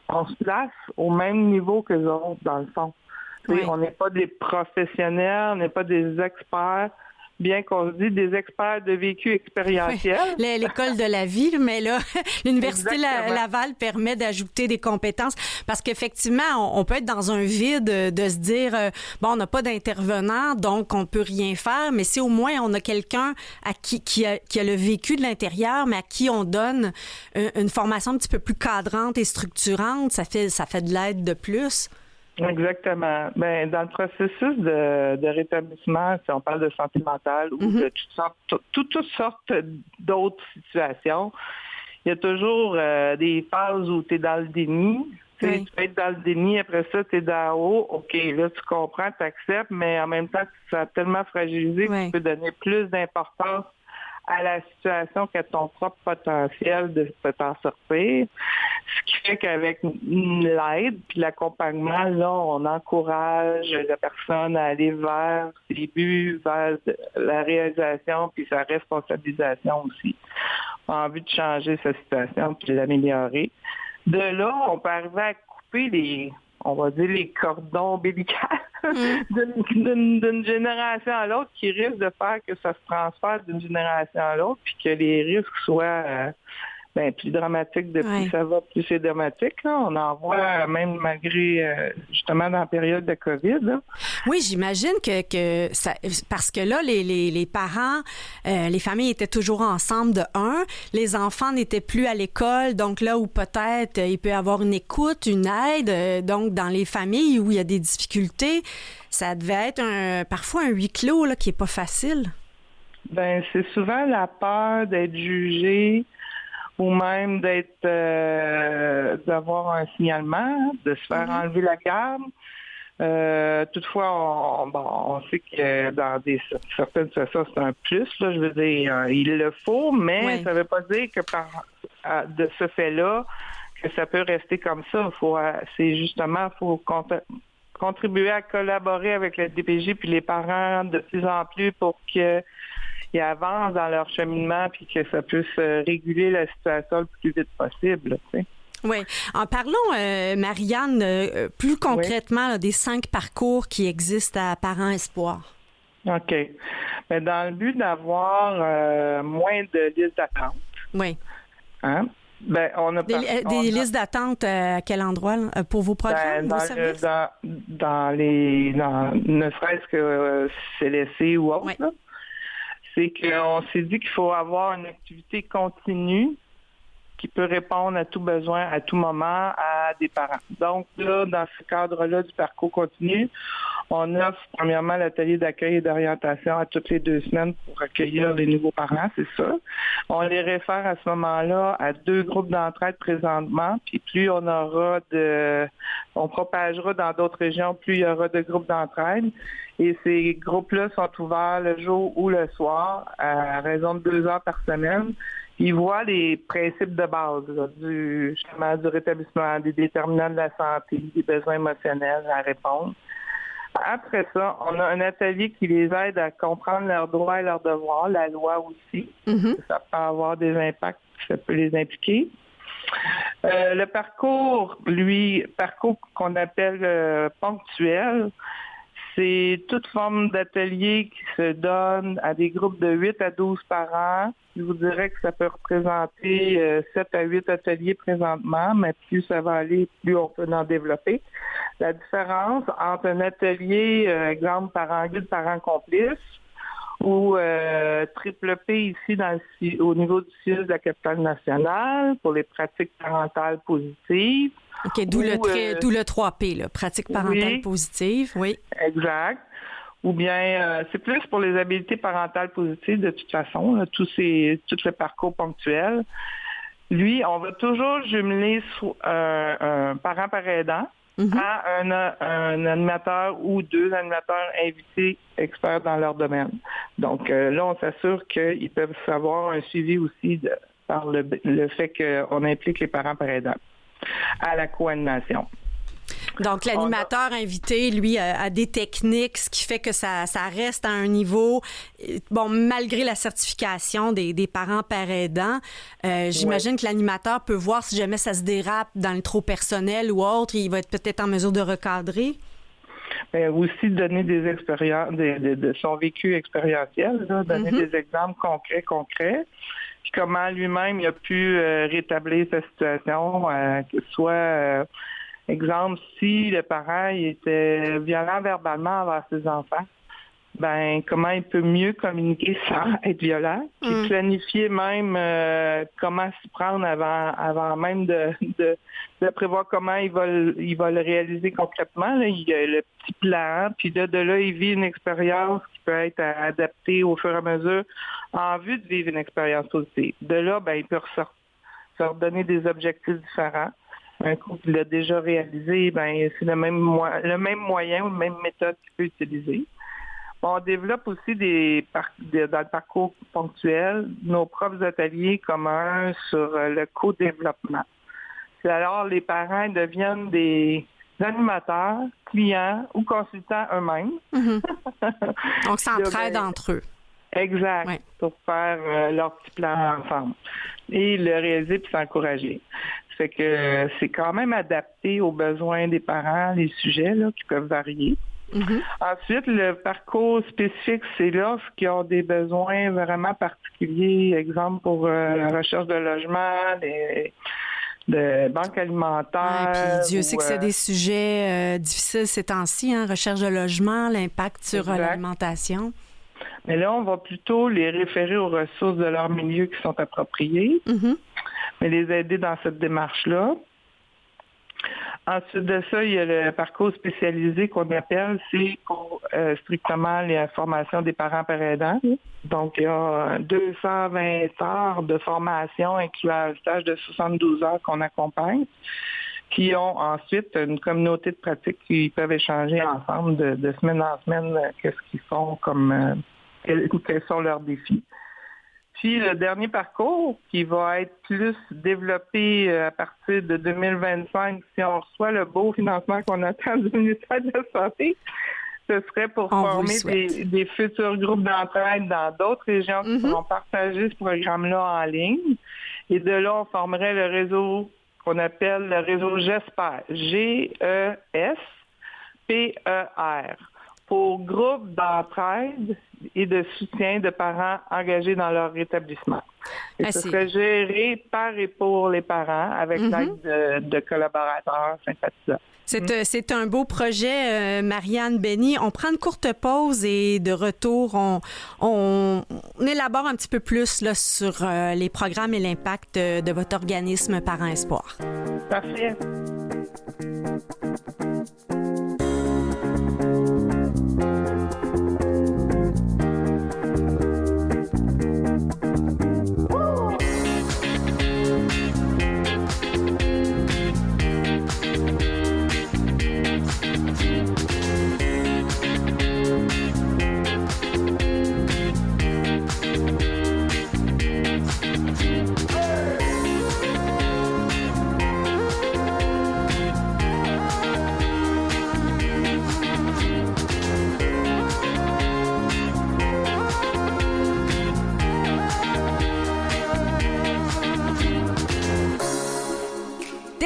on se place au même niveau que les autres, dans le fond. Oui. On n'est pas des professionnels, on n'est pas des experts, bien qu'on se dise des experts de vécu expérientiel. Oui. L'école de la vie, mais là, l'Université Laval permet d'ajouter des compétences parce qu'effectivement, on peut être dans un vide de se dire, bon, on n'a pas d'intervenant, donc on peut rien faire, mais si au moins on a quelqu'un qui a le vécu de l'intérieur, mais à qui on donne une formation un petit peu plus cadrante et structurante, ça fait de l'aide de plus. Exactement. Ben, dans le processus de rétablissement, si on parle de santé mentale ou de toutes sortes d'autres situations, il y a toujours des phases où tu es dans le déni. Tu peux être dans le déni, après ça, tu es dans haut. OK, là, tu comprends, tu acceptes, mais en même temps, ça a tellement fragilisé que tu peux donner plus d'importance à la situation qu'à ton propre potentiel de t'en sortir. Ce qui fait qu'avec l'aide puis l'accompagnement, là, on encourage la personne à aller vers ses buts, vers la réalisation puis sa responsabilisation aussi, en vue de changer sa situation puis de l'améliorer. De là, on peut arriver à couper les cordons ombilicaux d'une génération à l'autre qui risque de faire que ça se transfère d'une génération à l'autre puis que les risques soient plus dramatiques plus ça va, plus c'est dramatique. Là. On en voit même malgré, justement, dans la période de COVID. Là. Oui, j'imagine que ça, parce que là, les parents, les familles étaient toujours ensemble de un, les enfants n'étaient plus à l'école, donc là où peut-être il peut y avoir une écoute, une aide, donc dans les familles où il y a des difficultés, ça devait être parfois un huis clos là, qui n'est pas facile. Ben c'est souvent la peur d'être jugé, ou même d'avoir un signalement, de se faire enlever la garde. Toutefois, on sait que dans certaines situations, c'est un plus. Là, je veux dire, il le faut, mais ça ne veut pas dire que de ce fait-là, que ça peut rester comme ça. Faut contribuer à collaborer avec la DPJ puis les parents de plus en plus pour que ils avancent dans leur cheminement puis que ça puisse réguler la situation le plus vite possible. Tu sais. Oui. En parlons, Marianne, plus concrètement là, des 5 parcours qui existent à Parents Espoir. OK. Mais dans le but d'avoir moins de listes d'attente. Oui. Hein? Ben, on a des listes d'attente à quel endroit là, pour vos programmes, vos services? Ne serait-ce que CLSC ou autre, là. C'est qu'on s'est dit qu'il faut avoir une activité continue qui peut répondre à tout besoin, à tout moment, à des parents. Donc là, dans ce cadre-là du parcours continu, on offre premièrement l'atelier d'accueil et d'orientation à toutes les 2 semaines pour accueillir les nouveaux parents, c'est ça. On les réfère à ce moment-là à 2 groupes d'entraide présentement, puis plus on propagera dans d'autres régions, plus il y aura de groupes d'entraide. Et ces groupes-là sont ouverts le jour ou le soir à raison de 2 heures par semaine. Ils voient les principes de base là, du rétablissement, des déterminants de la santé, des besoins émotionnels à répondre. Après ça, on a un atelier qui les aide à comprendre leurs droits et leurs devoirs, la loi aussi. Ça peut avoir des impacts, ça peut les impliquer. Le parcours qu'on appelle ponctuel, c'est toute forme d'atelier qui se donne à des groupes de 8 à 12 par an. Je vous dirais que ça peut représenter 7 à 8 ateliers présentement, mais plus ça va aller, plus on peut en développer. La différence entre un atelier, exemple, parent guide, parent complice, ou triple P ici au niveau du CIUS de la capitale nationale pour les pratiques parentales positives. OK, d'où le 3P, là, pratiques parentales positives, oui. Exact. Ou bien, c'est plus pour les habiletés parentales positives de toute façon, là, tout le parcours ponctuel. Lui, on va toujours jumeler un parent par aidant à un animateur ou 2 animateurs invités experts dans leur domaine. Donc là, on s'assure qu'ils peuvent savoir un suivi aussi par le fait qu'on implique les parents par aidant à la co-animation. Donc, l'animateur invité, lui, a des techniques, ce qui fait que ça reste à un niveau, bon, malgré la certification des parents par aidants, j'imagine que l'animateur peut voir si jamais ça se dérape dans le trop personnel ou autre, il va être peut-être en mesure de recadrer. Bien, aussi donner des expériences, de son vécu expérientiel, là, donner des exemples concrets, puis comment lui-même il a pu rétablir sa situation, que ce soit... exemple, si le parent il était violent verbalement envers ses enfants, ben comment il peut mieux communiquer sans être violent, puis planifier même comment s'y prendre avant même de prévoir comment il va le réaliser concrètement. Là, il y a le petit plan, puis de là, il vit une expérience qui peut être adaptée au fur et à mesure en vue de vivre une expérience positive. De là, ben il peut se redonner des objectifs différents. Un coup qu'il l'a déjà réalisé, ben c'est le même moyen ou la même méthode qu'il peut utiliser. On développe aussi dans le parcours ponctuel nos propres ateliers communs sur le co-développement. C'est alors les parents deviennent des animateurs, clients ou consultants eux-mêmes. Donc, s'entraident entre eux. Exact, pour faire leur petit plan ensemble et le réaliser puis s'encourager. Fait que c'est quand même adapté aux besoins des parents, les sujets là, qui peuvent varier. Ensuite, le parcours spécifique, c'est lorsqu'ils ont des besoins vraiment particuliers, exemple pour la recherche de logement, de banque alimentaire. Puis Dieu sait que c'est des sujets difficiles ces temps-ci, hein, recherche de logement, l'impact sur l'alimentation. Mais là, on va plutôt les référer aux ressources de leur milieu qui sont appropriées, mais les aider dans cette démarche-là. Ensuite de ça, il y a le parcours spécialisé qu'on appelle, c'est pour strictement les formations des parents par aidants. Donc, il y a 220 heures de formation incluant un stage de 72 heures qu'on accompagne, qui ont ensuite une communauté de pratique qui peuvent échanger ensemble de semaine en semaine qu'est-ce qu'ils font quels sont leurs défis. Puis le dernier parcours qui va être plus développé à partir de 2025, si on reçoit le beau financement qu'on attend du ministère de la Santé, ce serait pour former des futurs groupes d'entraide dans d'autres régions qui pourront partager ce programme-là en ligne. Et de là, on formerait le réseau qu'on appelle le réseau GESPER, G-E-S-P-E-R, pour groupe d'entraide et de soutien de parents engagés dans leur établissement. Et ce serait géré par et pour les parents avec l'aide de collaborateurs sympathisants. C'est un beau projet, Marianne Benny. On prend une courte pause et de retour, on élabore un petit peu plus là, sur les programmes et l'impact de votre organisme Parents Espoir. Parfait.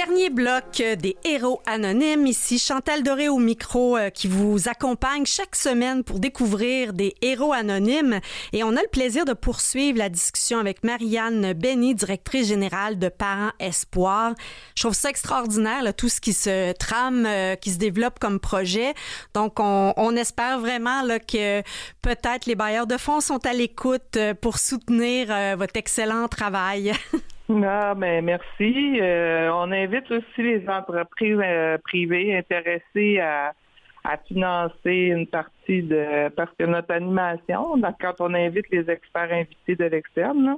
Dernier bloc des Héros anonymes. Ici, Chantal Doré au micro qui vous accompagne chaque semaine pour découvrir des héros anonymes. Et on a le plaisir de poursuivre la discussion avec Marianne Benny, directrice générale de Parents Espoir. Je trouve ça extraordinaire, là, tout ce qui se trame, qui se développe comme projet. Donc, on espère vraiment là, que peut-être les bailleurs de fonds sont à l'écoute pour soutenir votre excellent travail. Ah, ben merci. On invite aussi les entreprises privées intéressées à financer une partie parce que notre animation, donc quand on invite les experts invités de l'externe, là,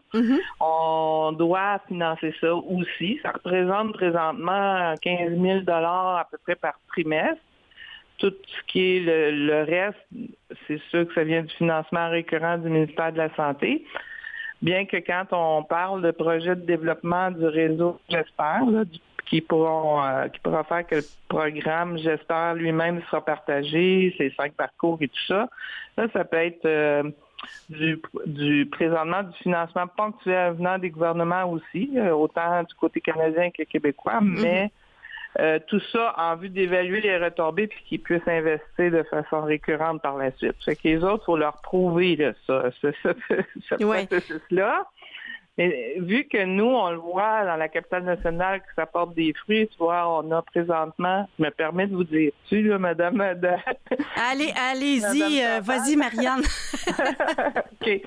on doit financer ça aussi. Ça représente présentement 15 000 $ à peu près par trimestre. Tout ce qui est le reste, c'est sûr que ça vient du financement récurrent du ministère de la Santé. Bien que quand on parle de projet de développement du réseau J'espère, là, qui pourra faire que le programme J'espère lui-même sera partagé, ses 5 parcours et tout ça, là, ça peut être présentement du financement ponctuel venant des gouvernements aussi, autant du côté canadien que québécois, mais tout ça en vue d'évaluer les retombées puis qu'ils puissent investir de façon récurrente par la suite. Fait que les autres, il faut leur prouver là, ce processus-là. Mais vu que nous, on le voit dans la capitale nationale que ça porte des fruits, tu vois, on a présentement, je me permets de vous dire, madame... Allez-y, vas-y, Marianne. OK.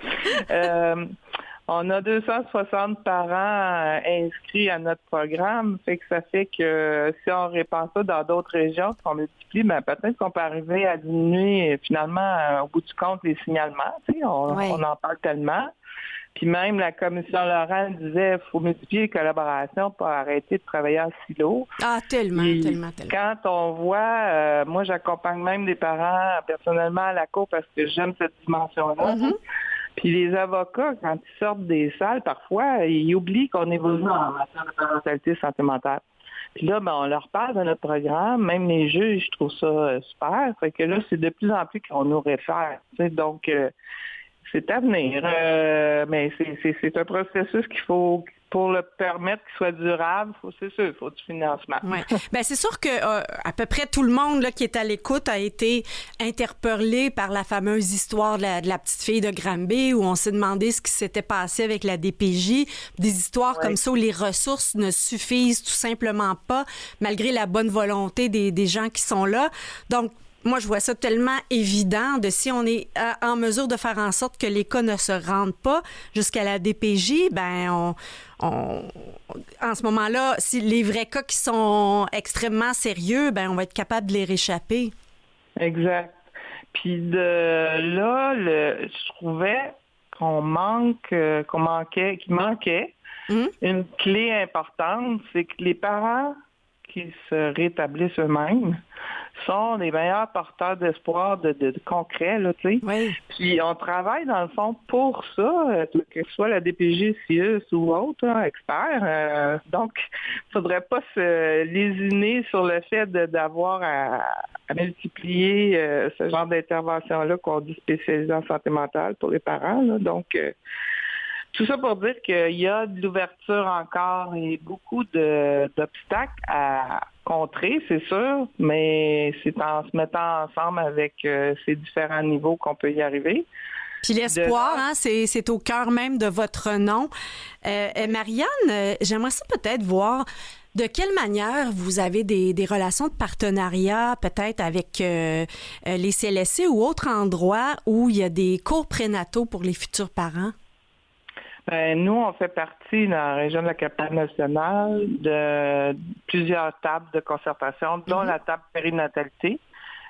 On a 260 parents inscrits à notre programme, fait que ça fait que si on répand ça dans d'autres régions, si on multiplie, ben peut-être qu'on peut arriver à diminuer finalement au bout du compte les signalements. On en parle tellement. Puis même la commission Laurent disait qu'il faut multiplier les collaborations pour arrêter de travailler en silo. Ah, tellement. Quand on voit, moi j'accompagne même des parents personnellement à la cour parce que j'aime cette dimension-là. Puis les avocats, quand ils sortent des salles, parfois, ils oublient qu'on évolue en matière de parentalité et santé mentale. Puis là, on leur parle de notre programme, même les juges, je trouve ça super. Fait que là, c'est de plus en plus qu'on nous réfère. Donc, c'est à venir. Mais c'est un processus qu'il faut, pour le permettre qu'il soit durable, c'est sûr, il faut du financement. Ouais. Ben c'est sûr que à peu près tout le monde là, qui est à l'écoute a été interpellé par la fameuse histoire de la petite fille de Granby où on s'est demandé ce qui s'était passé avec la DPJ. Des histoires comme ça où les ressources ne suffisent tout simplement pas, malgré la bonne volonté des gens qui sont là. Donc, moi, je vois ça tellement évident de si on est en mesure de faire en sorte que les cas ne se rendent pas jusqu'à la DPJ, ben en ce moment-là, si les vrais cas qui sont extrêmement sérieux, ben on va être capable de les réchapper. Exact. Puis de là, je trouvais qu'il manquait une clé importante, c'est que les parents qui se rétablissent eux-mêmes sont les meilleurs porteurs d'espoir de concret, là, tu sais. Oui. Puis on travaille, dans le fond, pour ça, que ce soit la DPJ, CIUS ou autre, expert. Donc, il ne faudrait pas se lésiner sur le fait d'avoir à multiplier ce genre d'intervention-là qu'on dit spécialisée en santé mentale pour les parents, là. Donc, tout ça pour dire qu'il y a de l'ouverture encore et beaucoup d'obstacles à contrer, c'est sûr, mais c'est en se mettant ensemble avec ces différents niveaux qu'on peut y arriver. Puis l'espoir, c'est au cœur même de votre nom. Marianne, j'aimerais ça peut-être voir de quelle manière vous avez des relations de partenariat, peut-être avec les CLSC ou autres endroits où il y a des cours prénataux pour les futurs parents? Nous, on fait partie dans la région de la capitale nationale de plusieurs tables de concertation, dont la table périnatalité,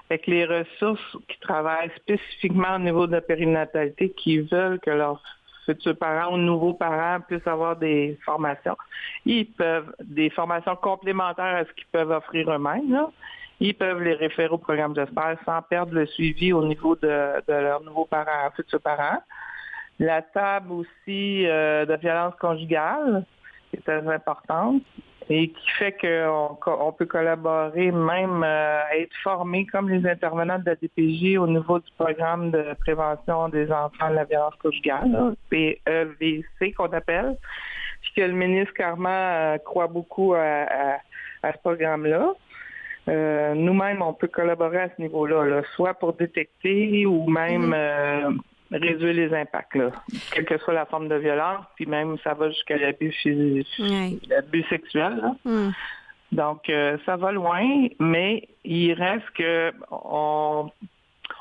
avec les ressources qui travaillent spécifiquement au niveau de la périnatalité, qui veulent que leurs futurs parents ou nouveaux parents puissent avoir des formations. Des formations complémentaires à ce qu'ils peuvent offrir eux-mêmes, là. Ils peuvent les référer au programme J'espère sans perdre le suivi au niveau de leurs nouveaux parents, futurs parents. La table aussi de violence conjugale, qui est très importante et qui fait qu'on peut collaborer, même être formé comme les intervenants de la DPJ au niveau du programme de prévention des enfants de la violence conjugale, PEVC qu'on appelle. puis que le ministre Carman croit beaucoup à ce programme-là. Nous-mêmes, on peut collaborer à ce niveau-là, là, soit pour détecter ou même réduire les impacts, là, quelle que soit la forme de violence, puis même ça va jusqu'à l'abus sexuel. Là. Donc, ça va loin, mais il reste que on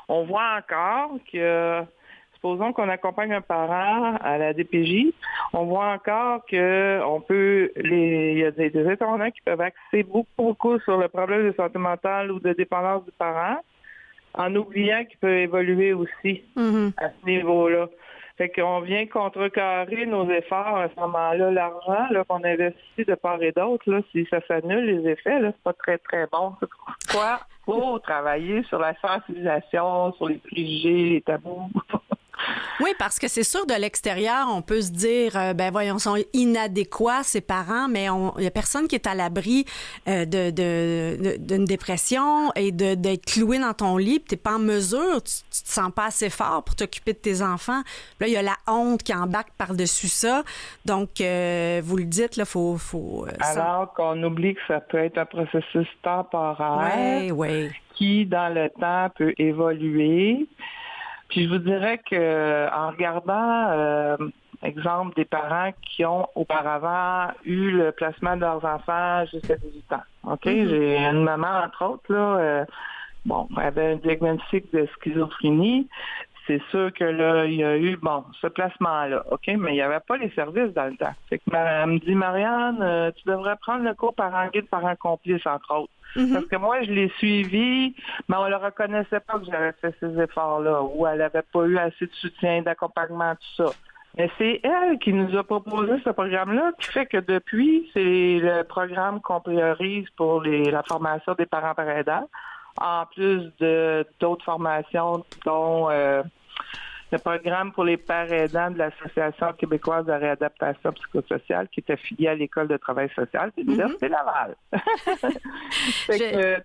voit encore que, supposons qu'on accompagne un parent à la DPJ, on voit encore que il y a des intervenants qui peuvent axer beaucoup sur le problème de santé mentale ou de dépendance du parent, en oubliant qu'il peut évoluer aussi à ce niveau-là. Fait qu'on vient contrecarrer nos efforts à ce moment-là. L'argent là, qu'on investit de part et d'autre, là, si ça s'annule les effets, là, c'est pas très, très bon. C'est pourquoi il faut travailler sur la sensibilisation, sur les préjugés, les tabous. Oui, parce que c'est sûr, de l'extérieur, on peut se dire, voyons, ils sont inadéquats, ces parents, mais il n'y a personne qui est à l'abri d'une dépression et d'être cloué dans ton lit, puis tu n'es pas en mesure, tu te sens pas assez fort pour t'occuper de tes enfants. Puis là, il y a la honte qui embarque par-dessus ça. Donc, vous le dites, là, faut alors qu'on oublie que ça peut être un processus temporaire qui, dans le temps, peut évoluer. Puis je vous dirais que en regardant, exemple, des parents qui ont auparavant eu le placement de leurs enfants jusqu'à 18 ans. OK? J'ai une maman, entre autres, là, elle avait un diagnostic de schizophrénie. C'est sûr que là, il y a eu, ce placement-là, OK? Mais il n'y avait pas les services dans le temps. Fait que elle me dit, Marianne, tu devrais prendre le cours parent guide, parent complice, entre autres. Parce que moi, je l'ai suivie, mais on ne le reconnaissait pas que j'avais fait ces efforts-là, ou elle n'avait pas eu assez de soutien, d'accompagnement, tout ça. Mais c'est elle qui nous a proposé ce programme-là, qui fait que depuis, c'est le programme qu'on priorise pour la formation des parents par aidants, en plus d'autres formations, dont le programme pour les pères aidants de l'Association québécoise de réadaptation psychosociale, qui est affiliée à l'École de travail social de l'Université Laval.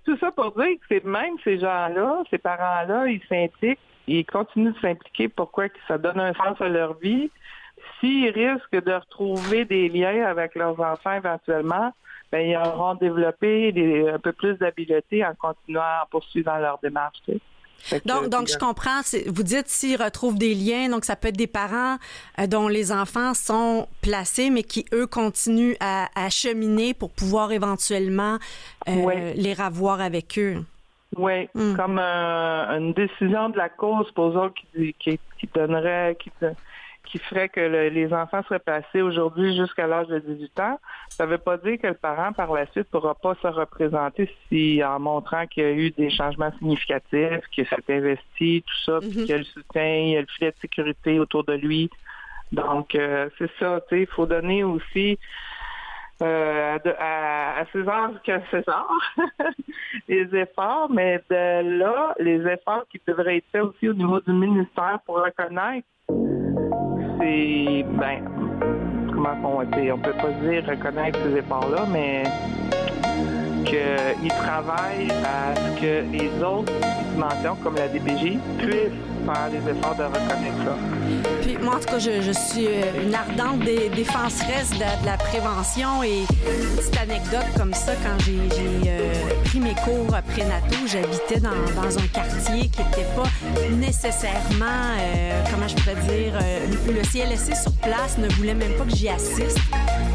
Tout ça pour dire que même ces gens-là, ces parents-là, ils s'impliquent, ils continuent de s'impliquer. Pourquoi? Que ça donne un sens à leur vie. S'ils risquent de retrouver des liens avec leurs enfants éventuellement, ils auront développé un peu plus d'habileté en continuant à poursuivre leur démarche. Tu sais. Donc, je comprends. Vous dites s'ils retrouvent des liens, donc ça peut être des parents dont les enfants sont placés, mais qui, eux, continuent à cheminer pour pouvoir éventuellement les revoir avec eux. Oui, comme une décision de la Cour, supposons, qui ferait que les enfants seraient placés aujourd'hui jusqu'à l'âge de 18 ans. Ça ne veut pas dire que le parent, par la suite, ne pourra pas se représenter en montrant qu'il y a eu des changements significatifs, qu'il s'est investi, tout ça, puis qu'il y a le soutien, il y a le filet de sécurité autour de lui. Donc, c'est ça, tu sais, il faut donner aussi à César qu'à César les efforts, mais de là, les efforts qui devraient être faits aussi au niveau du ministère pour reconnaître c'est, on peut pas dire reconnaître ces efforts-là, mais qu'ils travaillent à ce que les autres dimensions, comme la DPJ, puissent faire des efforts de reconnaître ça. Puis moi, en tout cas, je suis une ardente défenseresse de la prévention, et une petite anecdote comme ça, quand j'ai pris mes cours prénataux, j'habitais dans un quartier qui n'était pas nécessairement, comment je pourrais dire, le CLSC sur place ne voulait même pas que j'y assiste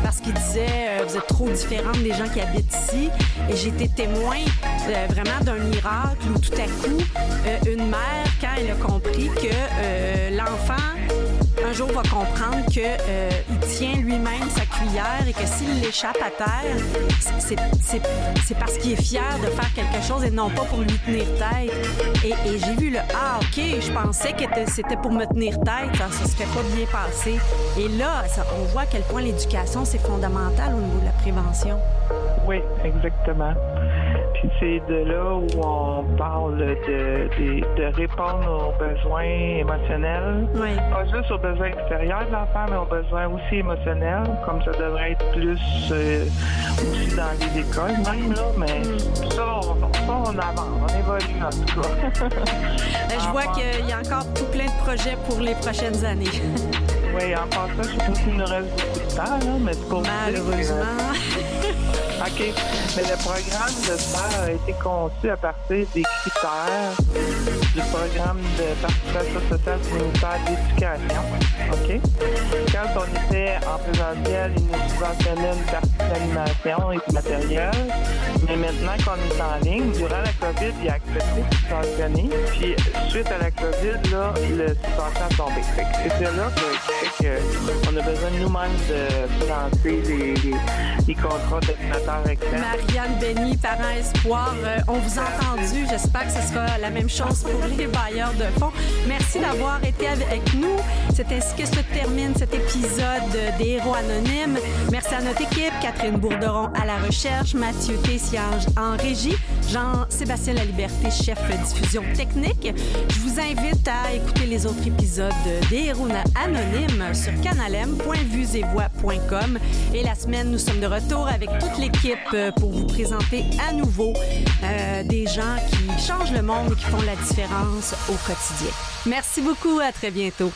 parce qu'il disait vous êtes trop différente des gens qui habitent ici. Et j'ai été témoin vraiment d'un miracle où tout à coup, une mère, quand elle a compris que l'enfant, un jour, va comprendre qu'il tient lui-même sa cuillère et que s'il l'échappe à terre, c'est parce qu'il est fier de faire quelque chose et non pas pour lui tenir tête. Et j'ai vu OK, je pensais que c'était pour me tenir tête, ça se serait pas bien passé. Et là, on voit à quel point l'éducation, c'est fondamental au niveau de la prévention. Oui, exactement. Puis c'est de là où on parle de répondre aux besoins émotionnels. Oui. Pas juste aux besoins extérieurs de l'enfant, mais aux besoins aussi émotionnels, comme ça devrait être plus aussi dans les écoles même, là. Mais ça, on avance, on évolue en tout cas. Je vois qu'il y a encore tout plein de projets pour les prochaines années. Oui, en passant, je sais pas s'il nous reste beaucoup de temps, là, mais c'est pour malheureusement. OK. Mais le programme de SPER a été conçu à partir des critères du programme de participation sociale du ministère de l'Éducation. OK? Quand on était en présentiel, il nous subventionnait une partie d'animation et du matériel. Mais maintenant qu'on est en ligne, durant la COVID, il a accepté de subventionner. Puis, suite à la COVID, là, le subvention a tombé. C'est là qu'on a besoin nous-mêmes de financer les contrats d'animateurs externes. Marianne Benny, Parents Espoir, on vous a entendu. J'espère que ce sera la même chose pour les bailleurs de fonds. Merci d'avoir été avec nous. C'est ainsi que se termine cet épisode des Héros Anonymes. Merci à notre équipe, Catherine Bourderon à la recherche, Mathieu Tessiange en régie, Jean-Sébastien Laliberté, chef diffusion technique. Je vous invite à écouter les autres épisodes des Héros Anonymes sur canalem.vuesetvoix.com. Et la semaine, nous sommes de retour avec toute l'équipe pour vous présenter à nouveau des gens qui changent le monde et qui font la différence au quotidien. Merci beaucoup, à très bientôt.